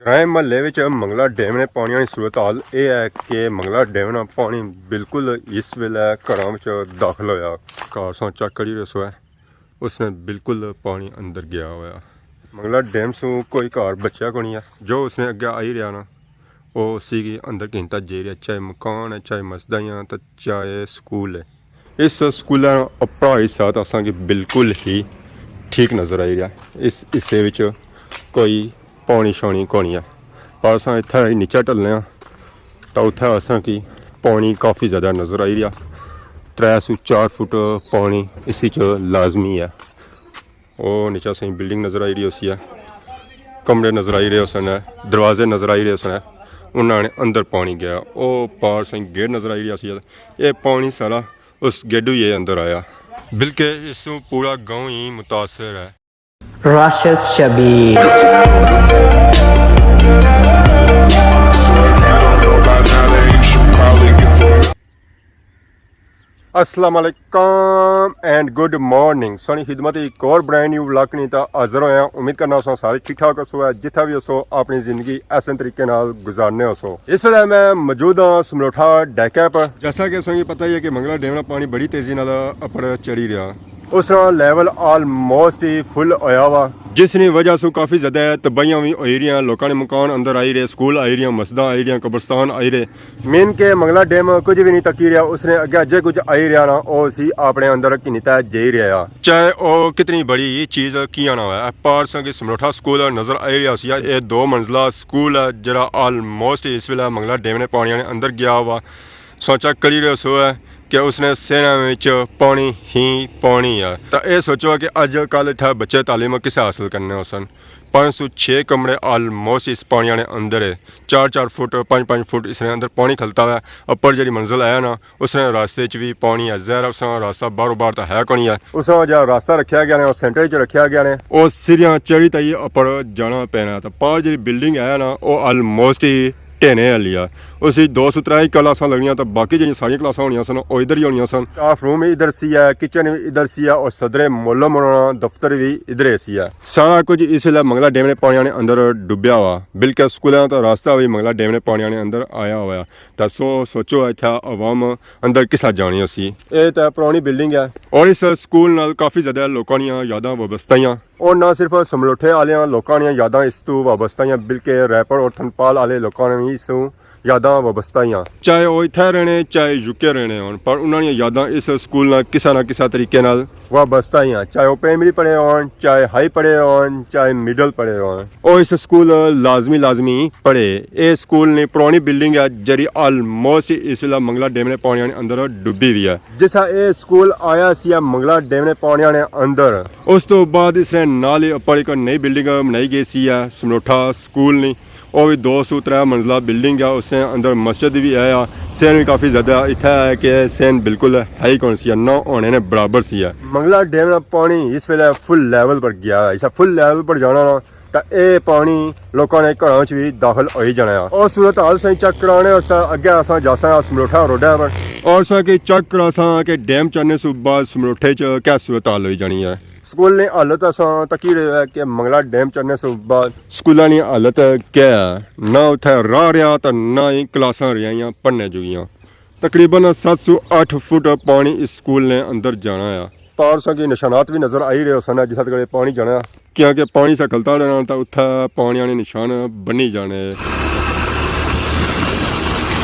राय महल्ले विच Mangla dam ने पानी की सूरत हाल यह है कि मंगला डैम ना पानी बिल्कुल इस वेले घरों में दाखिल होया। कार सो चेक करी रसो है उसने बिल्कुल पानी अंदर गया हुआ। मंगला डैम सो कोई घर बचा को नहीं है, जो उसने अगे आई रहा ना वो उसी की अंदर घंटा जे रहा, चाहे मकान है, चाहे मस्जिदां तो चाहे स्कूल है। इस स्कूल अपना हिस्सा तो असा बिल्कुल ही ठीक नज़र आई रहा। इस हिस्से विच कोई पानी शानी को नहीं है, पर अस इतना नीचे ढलने तो उत्थे असा की पानी काफ़ी ज़्यादा नज़र आई रहा। 3 से 4 फुट पानी इसी च लाजमी है। वो नीचे असें बिल्डिंग नज़र आई रही उसी है, कमरे नज़र आई रहे उसने, दरवाजे नज़र आई रहे उसने, उन्होंने अंदर पानी गया। वो पार से गेट नज़र आई रही ये पानी सारा उस गेडू ही अंदर आया। बल्कि इस पूरा गाँव ही मुतासर है। राशिद शबीर अस्सलाम वालेकुम एंड गुड मॉर्निंग। सोनी खिदमत एक और ब्रांड न्यू व्लॉग नहीं तो हाजिर होया। उम्मीद करना सो सारे ठीक ठाक हो, जिथा भी हो अपनी जिंदगी ऐसे तरीके नाल गुजारने हो। इस वे मैं मौजूद हाँ समलोठा डैका पर। जैसा कि असें पता ही है कि मंगला डैम पानी बड़ी तेजी नाल अपर चढ़ी रहा, उसका लेवल ऑलमोस्ट ही फुल होया हुआ, जिसकी वजह से काफ़ी ज़्यादा तबाहियां भी हो रही। लोगों ने मकान अंदर आई रहे, स्कूल आई रही, मस्जिदां आई रही, कब्रस्तान आई रहे। मेन के मंगला डैम कुछ भी नहीं तकी रहा, उसने अगे अजे कुछ आई रहा ना वो सी अपने अंदर किनिता जे रहा, चाहे वो कितनी बड़ी चीज़ की आना हुआ। पार संगे समलोठा स्कूल नज़र आई रहा सी। ये 2 मंजिला स्कूल है जरा ऑलमोस्ट इस वे मंगला डैम ने पानी ने अंदर गया हुआ। सोचा करी रहे सो है कि उसने सेना में पानी ही पानी है। तो यह सोचो कि अज कल इतना बच्चे तालीम किसे हासिल करने हो सन। 506 कमरे ऑलमोस्ट इस पानी ने अंदर है। 4-4 फुट 5-5 फुट इसने अंदर पानी खलता है। अपर जी मंजिल आया ना उसने रास्ते भी पानी है। जहर उस रास्ता बारों बार तो है को नहीं है। उस जो रास्ता रखा गया ने सेंटर च रखा गया ने वो सीढ़ियां चढ़ी तई अपर जाना पैना। तो पार जी बिल्डिंग है ना वो ऑलमोस्ट ही ढेने वाली है। उसी 2 से 3 क्लासा लगनिया तो बाकी जी सारी क्लासा होनी सन वो इधर ही होनी सन। स्टाफ रूम इधर सी है, किचन भी इधर सी है और सदरे मोलो मरोना दफ्तर भी इधर सी है। सारा कुछ इसलिए मंगला डैम ने पानी ने अंदर डुबया हुआ। बिल्कुल स्कूलों तो रास्ता भी मंगला डैम ने पानी ने अंदर आया हुआ। तो सोचो इतना अवाम अंदर किसा जानी उसी। ये तो पुरानी बिल्डिंग है और इस स्कूल नाल काफ़ी ज़्यादा लोगों दी यादां वाबस्ता और ना सिर्फ समलोठे वाले लोगों दी यादां इस तू वाबस्ता बल्कि रैपर और थनपाल वाले लोगों ने भी इस यादां वाबस्ता चाहे वो इत्थे रहने चाहे यूके रहने हो, पर उन्होंने यादां इस स्कूल नाल किसा ना किसा तरीके नाल वाबस्ता ही चाहे वो प्राइमरी पढ़े हो, चाहे हाई पढ़े हो, चाहे मिडल पढ़े हो। और इस स्कूल लाजमी पढ़े। ये स्कूल ने पुरानी बिल्डिंग है जरी ऑलमोस्ट इस वे मंगला डैम ने पानी ने अंदर डुबी हुई है। जिसा ये स्कूल आया सी मंगला डैम ने पानी ने अंदर, उस तो बाद इसने नाल अपर एक नई बिल्डिंग बनाई गई सी समलोठा स्कूल ने। वो भी 2 से 3 मंजिला बिल्डिंग है। उसने अंदर मस्जिद भी है। सैन भी काफ़ी ज़्यादा इतना है कि सैन बिल्कुल हाई कौन सी है ना होने ने बराबर सी है। मंगला डैम का पानी इस वे फुल लैवल पर गया है। इस फुल लैवल पर जाना ना तो यह पानी लोगों ने घरों भी दाखिल हो ही जाना है। और सूरत हाल से चेक कराने अगे असा जासा समलोठा रोडा पर और कि चेक करासा कि डैम चढ़ने से बाद समलोठे क्या सूरत हाल हो जानी है। स्कूल ने हालत असा तकी रही है कि मंगला डैम चढ़ने से बाद स्कूलों की हालत क्या है, ना उथे राह रहा तो ना ही क्लासा रही पढ़ने जुगियाँ। तकरीबन 7 से 8 फुट पानी इस स्कूल ने अंदर जाना है। पारसा की निशानात भी नज़र आई रहे सन जिस तक पानी जाना, क्योंकि पानी से खलता रहना तो उत्थे पानी ने निशान बनी जाने।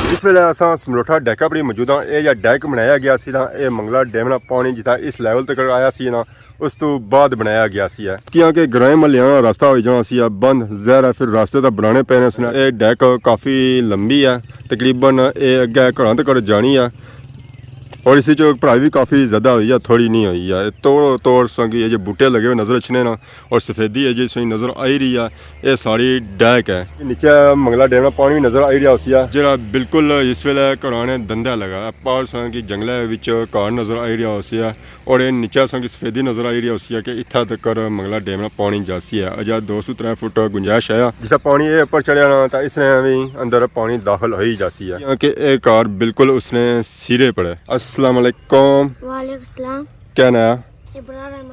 इस वे अस समलोठा डैका पर मौजूद हाँ। यह डैक बनाया गया सी ना ये मंगला डैम पानी जितना इस लैवल तक आया सी ना उस तो बाद बनाया गया सी है, क्योंकि ग्रां महल्लियां रास्ता हो जाना सी बंद जहर है। फिर रास्ते तो बनाने पैने। ये डैक काफ़ी लंबी है, तकरीबन ये अगे घरों तक जानी है। और इसी पढ़ाई भी काफ़ी ज़्यादा हुई है, थोड़ी नहीं हुई है। तोड़ संगी ये जो बूटे लगे हुए नज़र अच्छे ना और सफ़ेदी है जी नज़र आई रही है। ये सारी डैक है। नीचे मंगला डैम में पानी भी नज़र आई रहा उसी जरा बिल्कुल इस वे घरों ने धंधा लगा। पार संगी जंगलों घर नज़र आई रहा उसी और ये नीचे संगी सफ़ेदी नज़र आई रही उसी कि इतना तक मंगला डैम में पानी जासी है। अजा 2 से 3 फुट गुंजाइश है। जिस पानी ये ऊपर चढ़िया ना तो इसने भी अंदर पानी दाखिल हो ही जासी है, क्योंकि एक कार बिल्कुल उसने सिरे पड़े। अस्सलाम वालेकुम। वालेकुम सलाम। क्या नया इब्राहिम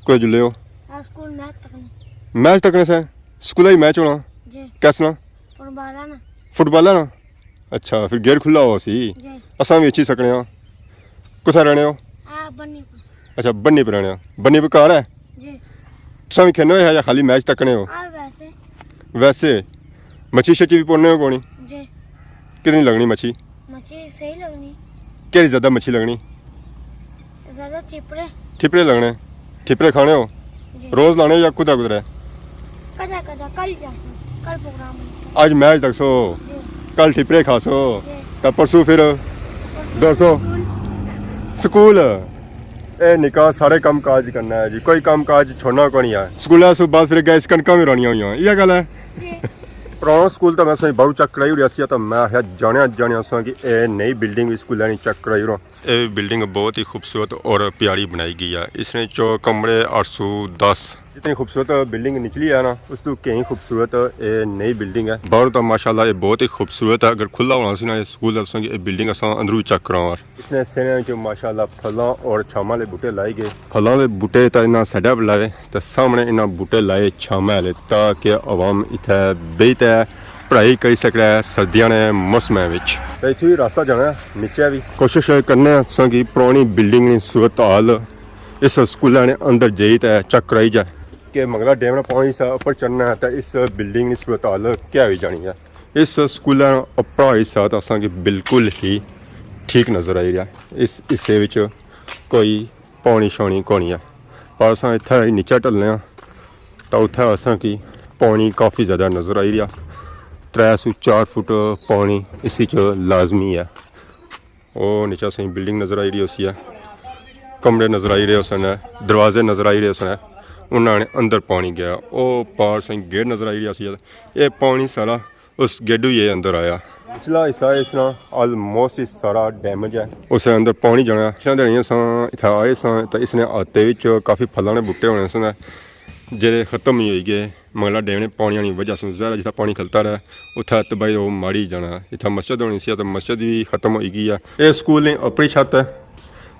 कोई जुले हो स्कूल मैच तकने मैच तकने से स्कूल ही मैच होना जी ਕਿਸ ਨਾਲ फुटबॉल ना ਫੁੱਟਬਾਲਾਂ ਨਾਲ ਅੱਛਾ ਫਿਰ ਗੇਟ ਖੁੱਲਾ ਹੋ ਸੀ जी ਅਸਾਂ ਵੀ ਅੱਛੀ ਸਕਣੇ ਆ ਕਿੱਥੇ ਰਹਿਣੇ ਹੋ आ बन्नी ਅੱਛਾ ਬੰਨੀ ਪਰ ਰਹਿਣੇ ਹੋ ਬੰਨੀ ਪਰ ਘਰ ਹੈ जी ਤੁਸੀਂ ਵੀ ਖੇਡਣੇ ਹੋ ਜਾਂ ਖਾਲੀ ਮੈਚ ਤੱਕਣੇ ਹੋ आ वैसे ਵੈਸੇ ਮੱਛੀ ਛੱਚੀ ਵੀ ਪਾਉਣੇ ਹੋ ਕੋਣੀ जी ਕਿਤਨੀ ਲੱਗਣੀ ਮੱਛੀ मच्छी सही लगनी ਕਿਹੜੀ ਜ਼ਿਆਦਾ ਮੱਛੀ ਲੱਗਣੀ ज़्यादा चिपड़े ਠਿਪਰੇ ਲੱਗਣੇ ਠਿਪਰੇ ਖਾਣੇ ਹੋ जी ਰੋਜ਼ ਲਾਣੇ ਜਾਂ ਕੁਦਰਾ ਕੁਦਰਾ कदा कदा कल जाते कल प्रोग्राम है ਅੱਜ ਮੈਚ ਤੱਕਸੋ जी ਕੱਲ ਠਿਪਰੇ ਖਾਸੋ जी ਤਾਂ ਪਰਸੋਂ ਫਿਰ ਦਰਸੋ ਸਕੂਲ ਇਹ ਨਿਕਾ ਸਾਰੇ ਕੰਮ ਕਾਜ ਕਰਨਾ ਹੈ ਜੀ ਕੋਈ ਕੰਮ ਕਾਜ ਛੋੜਨਾ ਕੋਈ ਨਹੀਂ ਹੈ ਸਕੂਲਾਂ ਤੋਂ ਬਾਅਦ ਫਿਰ ਗੈਸ ਕਣਕਾਂ ਵੀ ਰਾਣੀਆਂ ਹੋਈਆਂ ਇਹ ਗੱਲ ਹੈ जी ਪੁਰਾਣਾ ਸਕੂਲ ਤਾਂ ਮੈਂ ਸਹੀ ਬਹੁਤ ਚੱਕ ਕਰਾਈ ਹੋਈ ਸੀ ਤਾਂ ਮੈਂ ਆਖਿਆ ਜਾਣਿਆ ਸਾਂ ਕਿ ਇਹ ਨਈ ਬਿਲਡਿੰਗ ਵੀ ਸਕੂਲਾਂ ਦੀ ਚੱਕ ਕਰਾਈ ਰੋ ਇਹ ਬਿਲਡਿੰਗ ਬਹੁਤ ਹੀ ਖੂਬਸੂਰਤ ਔਰ ਪਿਆਰੀ ਬਣਾਈ गई है इसने जो कमरे 810 जितनी खूबसूरत बिल्डिंग निकली है ना उस तो कहीं खूबसूरत ये नई बिल्डिंग है बाहर तो माशाल्लाह ये बहुत ही खूबसूरत है अगर खुला होना सी ना ये स्कूल ये बिल्डिंग असा अंदरू चेक करां इसने सेने जो माशाल्लाह फलों और छामा वाले बूटे लाए गए फलों के बूटे तो इन्ना सड़ा लाए तो सामने इन्ना बूटे लाए छामा वाले ताकि आवाम इत्थे बेहते पढ़ाई कर सकता है सर्दियों ने मौसम तो इतने ही रास्ता जाना है नीचे भी कोशिश करने कि पुरानी बिल्डिंग की सूरत हाल इस स्कूल ने अंदर जाई तो चेक कराई जाए कि मंगला डैम पानी सा ऊपर चढ़ना है तो इस बिल्डिंग की सूरत हाल क्या हुई जानी है इस स्कूल अपना हिस्सा तो असा बिल्कुल ही ठीक नज़र आई रहा इस हिस्से विच कोई पानी शानी कोनी है पर अस इत्थे नीचे ढलने तो उत्थे असा कि पानी काफ़ी ज़्यादा नज़र आई रहा 3 से 4 फुट पानी इसी च लाजमी है वो नीचे सही बिल्डिंग नज़र आई रही उसी है कमरे नज़र आई रहे उसन दरवाजे नज़र आई रहे उसन उन्होंने अंदर पानी गया वो पार सही गेट नज़र आई रही ये पानी सारा उस गेडू ही अंदर आया पिछला हिस्सा इसना ऑलमोस्ट ही सारा डैमेज है उस अंदर पानी जाना पिछले इतना आए तो इसने आते काफ़ी फलों के बूटे होने सन जेह्ड़े खत्म ही हो गए मंगला डैम ने पानी की वजह से ज़रा जितना पानी खलता रहा उत्थे तबाही वो माड़ी जाना इतना मस्जिद होनी सी तो मस्जिद भी खत्म हो गई है ये स्कूल ने अपनी छत है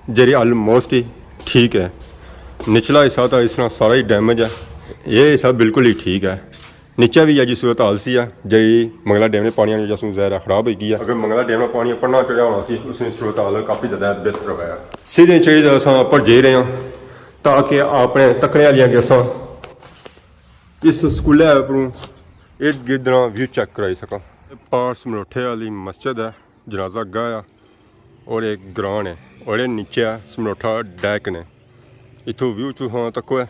जी ऑलमोस्ट ही ठीक है निचला हिस्सा तो इसना सारा ही डैमेज है ये हिस्सा बिल्कुल ही ठीक है नीचे भी अजी सूरत हाल सी है जी मंगला डैम ने पानी की वजह से ज़रा खराब हो गई है अगर मंगला डैम में पानी ऊपर ना चढ़िया होना सी उसने सूरत हाल काफ़ी ज़्यादा बेहतर होया सीधे चाहिए अस ऊपर जा रहे हैं ताकि अपने तकने वाली गैसा इस स्कूले उपरों इर्द गिर्द व्यू चेक कराई सकां पास समरोठे वाली मस्जिद है जनाजा गाह और एक ग्राउंड है और ये नीचे समरोठा डैक ने इतों व्यू चूहा तक है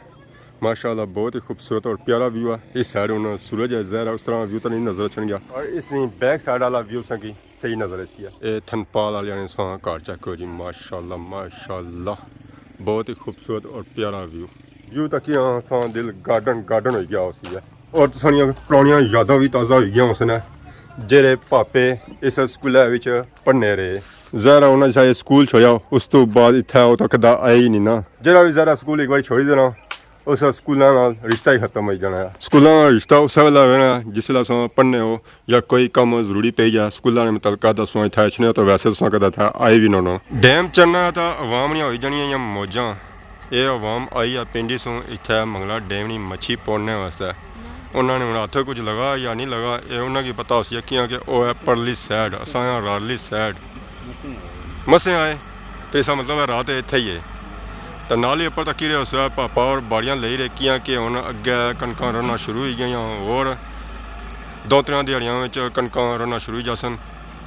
माशाल्लाह बहुत ही खूबसूरत और प्यारा व्यू है इस साइड उन्होंने सूरज है ज़हर उस तरह व्यू तो नहीं नज़र चढ़ गया और इस बैक साइड वाला व्यू सकी सही नज़र ऐसी है ये थनपाल वाले ने सो घर चेक करो जी माशाल्लाह माशाल्लाह बहुत ही खूबसूरत और प्यारा व्यू तक ही दिल गार्डन हो गया उसी है और साड़ियाँ पुरानियां यादां भी ताज़ा हो गई उसने जेरे पापे इस स्कूल पढ़ने रहे ज़रा उन्हें चाहे स्कूल छोड़िया उस तो बाद इतना वो तो कदा आया ही नहीं ना जरा भी ज़रा स्कूल एक बार छोड़ देना उस स्कूल रिश्ता ही खत्म हो जाना है स्कूलों का रिश्ता उस वेला रहना जिसले अस पढ़ने हो या कोई कम जरूरी पे जाए स्कूलों ने मुतलका दसो इतना अचने तो वैसे तुम कदा इतना आए भी ना डैम चढ़ना तो आवाम नहीं हो जानिया मौजा ये आवाम आई है पिंडी सो इतना मंगला डैम की मच्छी पौड़ने वास्ते उन्होंने हूँ हथ कुछ लगा या नहीं लगा ये उन्हें पता उस कि वह है परली सैड असा रारली सैड मसे आए तो इसका मतलब है रात इत्थे ही है तो नाल ही उपर तकी रहे उस पापा और बाड़ियाँ ले रखियाँ कि हुण अगे कणकां रौना शुरू हो गई और 2-3 दिहाड़ियां कणकां रौना शुरू हो जासन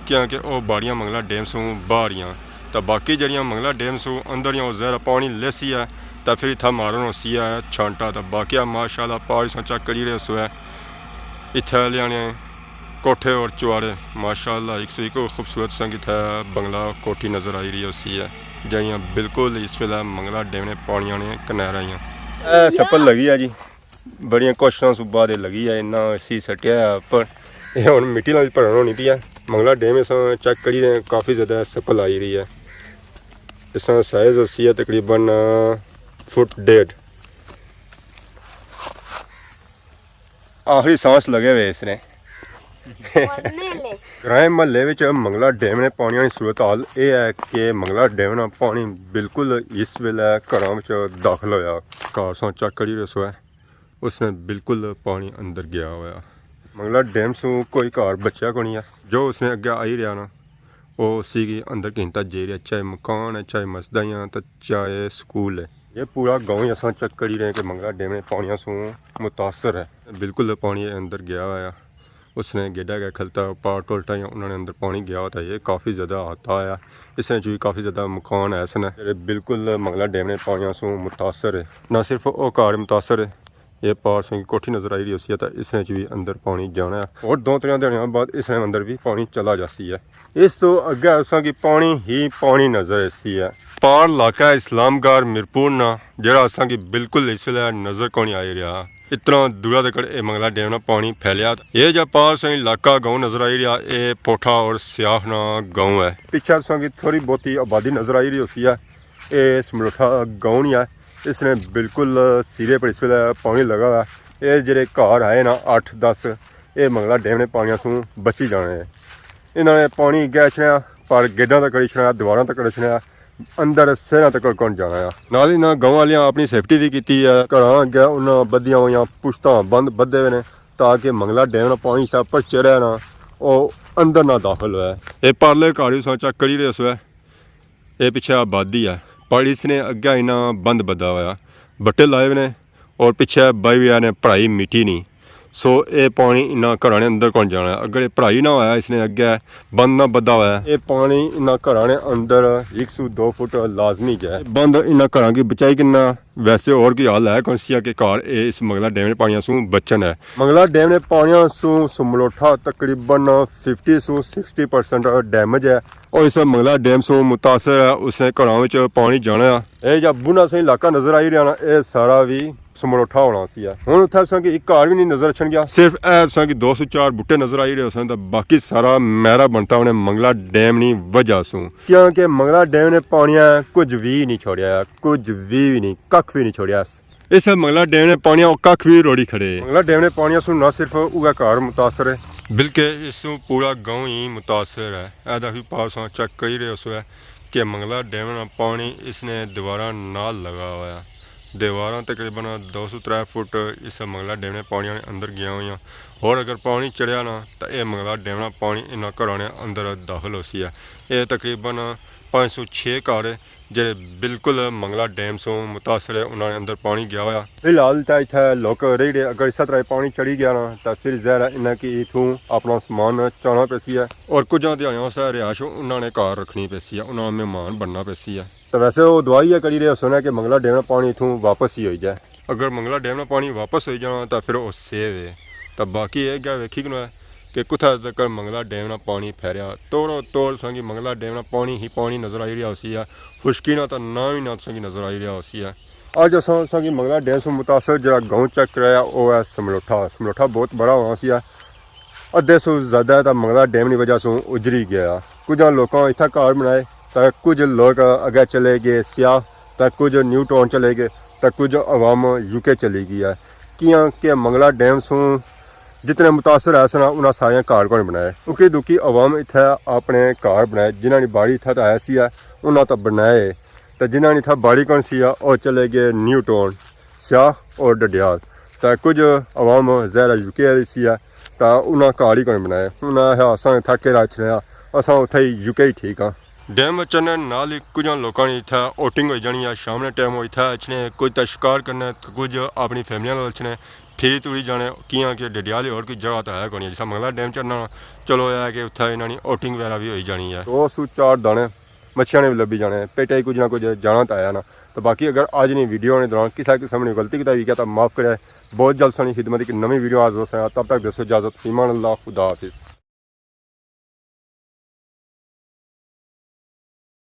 क्योंकि वह बाड़ियाँ मंगला डैम सू बाहर ही तो बाकी जड़ियाँ मंगला डैम सू अंदर ही ज़रा पानी लेसी है तो फिर इतना मारन होसी है छांटा तो बाकी माशाल्लाह पहाड़ी सो चेक करी रहे उस इत्थे लियाने कोठे और चुआरे माशाल्लाह एक से एक खूबसूरत संग इतना बंगला कोठी नज़र आई रही है उसी है जड़ियाँ बिल्कुल इस वेला मंगला डैम ने पानिया ने कनैर आईयां सप्पल लगी है जी बड़िया कोशिशों से बाद लगी है इन्ना इसी सटिया पर यह हम मिट्टी भी भरन होनी पी है मंगला डैम चेक करी रहे काफ़ी ज़्यादा सप्पल आई रही है इसका साइज़ उसी है तकरीबन 1.5 फुट आखिरी सांस लगे हुए इसने ग्राम महल्ले में मंगला डैम ने पानी की सूरत हाल यह है कि मंगला डैम ना पानी बिल्कुल इस वेले घरों में दाखिल होया कार सो चेक करी रसो है उसने बिल्कुल पानी अंदर गया हुआ ਮੰਗਲਾ ਡੈਮ ਤੋਂ ਕੋਈ ਘਰ ਬਚਿਆ ਕੋ ਨਹੀਂ ਆ ਜੋ ਉਸਨੇ ਅੱਗੇ ਆ ਹੀ ਰਿਹਾ ਨਾ ਉਹ ਸੀਗੀ अंदर घंटा जे रहा चाहे मकान है चाहे मस्जिदां तो चाहे स्कूल है ये पूरा गाँव ही असा चेक कर ही रहे कि मंगला डैम ने पानियों से मुतासर है बिल्कुल पानी अंदर गया हुआ उसने गेडा गया खलता पार टोलटा या उन्होंने अंदर पानी गया होता है ये काफ़ी ज़्यादा आता है इसने भी काफ़ी ज़्यादा मकान है इसने बिल्कुल मंगला डैम ने पानियों से मुतासर है ना सिर्फ वो घर मुतासर है ये पार सिंह कोठी नज़र आई रही उसी है तो इसने भी अंदर पानी जाना है और 2-3 दिन बाद इसने अंदर भी पानी चला जाती है इस तो अगे असा की पानी ही पानी नज़र आती है पार इलाका इस्लामगढ़ मिरपुर ना जरा असा की बिल्कुल इसलिए नज़र को नहीं आई रहा इतना दूरा तक मंगला डैम ना पानी फैलिया ये जब पार से इलाका गाँव नज़र आई रहा ये पोठा और स्याह ना गाँव है पीछे असा की थोड़ी बहुत आबादी नज़र आई रही होती है ये समलोठा गाँव नहीं है इसने बिल्कुल सिरे पर इस वे पानी लगा हुआ है ये जेरे घर आए ना 8-10 ये मंगला डैम ने पानियों से बची जाने हैं इन्होंने पानी अगे छड़िया पर गेडा तक छड़िया दीवारों तक छड़िया अंदर सिरों तक कौन जाना है नाल ही ना गाँव वालियां अपनी सेफ्टी भी की है घर अगे उन्होंने बदियां हुई पुश्तां बंद बधे हुए हैं ताकि मंगला डैम पानी सब पर चढ़िया ना वो अंदर ना दाखिल हुआ ये परले घर चेक करी रहे उस ये पिछे आबादी है पर इसने अग्गे इन्ना बंद बदा हुआ बट्टे लाए हुए ने और पिछे बाई भी ने पढ़ाई मिटी नहीं सो ये पानी इन्ना घर ने अंदर कौन जाना है अगर ये पढ़ाई ना होया इसने अग्गे बंद ना बदा हुआ ये पानी इन्ना घर ने अंदर 102 फुट लाजमी है बंद इन्ना घर की बचाई किन्ना वैसे और की हाल है कौन सी के घर इस मंगला डैम ने पानियों से बचन है मंगला डैम ने पानियों से समलोठा तकरीबन 50-60% डैमेज है और इस मंगला डैम से मुतासर है उसने घरों में पानी जाना है ये जब बूना से इलाका नज़र आई रहा ना ये सारा भी समलोठा होना सी है हुण उत्थे असां की एक घर भी नहीं नज़र अचन गया सिर्फ असां की 204 बुट्टे नज़र आई रहे सन बाकी सारा मैरा बनता उन्हें मंगला डैम नहीं वजह सू क्योंकि मंगला डैम ने पानिया कुछ भी नहीं छोड़िया कुछ भी नहीं कख भी नहीं छोड़िया इस मंगला डैम ने पानिया कख भी रोड़ी खड़े मंगला डैम ने पानिया सू न सिर्फ उगा घर मुतासर है बल्कि इस पूरा गाँव ही मुतासर है ऐसा भी पास चेक कर ही रहे उस कि मंगला डैम ना पानी इसने दीवारा नाल लगा हुआ है दीवारा तकरीबन 203 फुट इस मंगला डैम ने पानी ने अंदर गया हुई और अगर पानी चढ़िया ना तो यह मंगला डैम ना पानी इन्ना घरों ने अंदर दाखिल हो सी है ये तकरीबन 506 घर जे बिल्कुल मंगला डैम से मुतासर है उन्होंने अंदर पानी गया हुआ फिलहाल तो इतने लोग रही रहे अगर इस तरह पानी चढ़ी गया ना तो फिर जहर है इन्हें कि इतों अपना समान चाहना पैसी है और कुछ दिहाड़ियों से रिहायश उन्होंने घर रखनी पैसी है उन्होंने मेहमान बनना पैसी है तो वैसे वो दवाई है करी रहे सुना कि मंगला डैम पानी इतों वापस ही हो जाए अगर मंगला डैम पानी वापस हो जाना तो फिर वो सेव है तो बाकी ये क्या वेखी कि कुत्थे तक मंगला डैम ना पानी फैरिया तोड़ो तोड़ संगी मंगला डैम ना पानी ही पानी नज़र आई रहा उसी है खुशकी ना तो ना ही ना संगी नज़र आई रहा उसी है अज असा की मंगला डैम से मुतासर जरा गाँव चेक कराया वो है समलोठा समलोठा बहुत बड़ा होना सी है अद्धे सौ ज़्यादा तो मंगला डैम की वजह से उजड़ी गया कुछ लोगों इतना घर बनाए तो कुछ लोग अगे चले गए स्याह तो कुछ न्यू टाउन चले गए तो कुछ अवाम यूके चली गई है क्योंकि मंगला डैम से जितने मुतासर है सन उन्हें सारे घर को नहीं बनाए उकी दुखी अवाम इतने अपने घर बनाए जिन्होंने बाड़ी इतना तो ऐसी है उन्हें तो बनाए तो जिन्होंने इतना बाड़ी कौन सी है और चले गए न्यू टाउन स्याह और डडियाल तो कुछ अवाम जहरा यूके सी है तो उन्हें घर ही को नहीं बनाए उन्हें असा थके रच रहे असा उत्थे यूके ही ठीक हाँ डैम बचने नाल ही कुछ लोगों ने इतना वोटिंग हो जानी है शाम ने टाइम इतना अचने कुछ तो शिकार करना कुछ अपनी फैमिलियां अचने फिरी तुरी जाने कियां कि डडियाल और कोई जगह तो है कोई जिस मंगला डैम चढ़ना चलो यह है कि उत्थे इन्होंने वोटिंग वगैरह भी हो जानी है 204 दाने मच्छियां ने भी लभी जाने पेटे कुछ ना कुछ जाना तो आया ना तो बाकी अगर आज नहीं वीडियो ने दौरान किसी किस्म ने गलती की किया तो माफ़ करे बहुत जल्द सनी खिदमत की नवी वीडियो आज हो तब तक दसो इजाज़त ईमान अल्लाह खुदा हाफिज़।